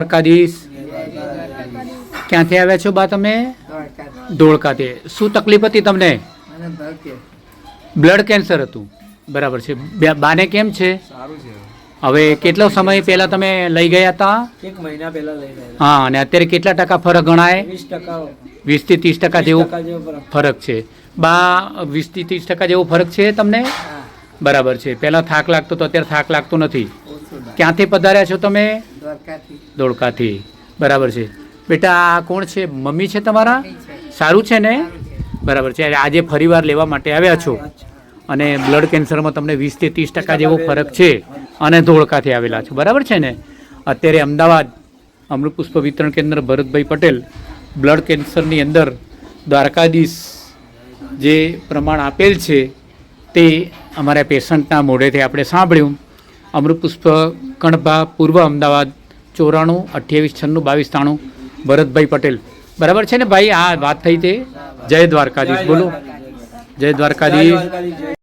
દ્વારકાધીશ ક્યાંથી આવ્યા છો બા તમે? ધોળકાથી. શું તકલીફ હતી તમને? બ્લડ કેન્સર હતું. બરાબર છે. બાને કેમ છે? હવે કેટલો સમય પહેલા તમે લઈ ગયા હતા? 1 મહિના પહેલા લઈ ગયા. હા, અને અત્યારે કેટલા ટકા ફરક ગણાય? 20%. 20 થી 30% જેવો ફરક છે. બા 20 થી 30% જેવો ફરક છે તમને? બરાબર છે. પહેલા થાક લાગતો તો અત્યારે થાક લાગતો નથી. ક્યાંથી પધાર્યા છો તમે? ધોળકાથી. બરાબર છે. બેટા આ કોણ છે? મમ્મી છે તમારા? સારું છે ને? બરાબર છે. આજે ફરીવાર લેવા માટે આવ્યા છો અને બ્લડ કેન્સરમાં તમને 20 થી 30% જેવો ફરક છે અને ધોળકાથી આવેલા છો. બરાબર છે ને? અત્યારે અમદાવાદ અમૃત પુષ્પ વિતરણ કેન્દ્ર ભરતભાઈ પટેલ બ્લડ કેન્સરની અંદર દ્વારકાધીશ જે પ્રમાણ આપેલ છે તે અમારા પેશન્ટના મોઢેથી આપણે સાંભળ્યું. અમૃત પુષ્પ કણભા પૂર્વ અમદાવાદ 94 28 96 22 93 ભરતભાઈ પટેલ. બરાબર છે ને ભાઈ? આ વાત થઈ તે. જય દ્વારકાધીશ. બોલો જય દ્વારકાધીશ.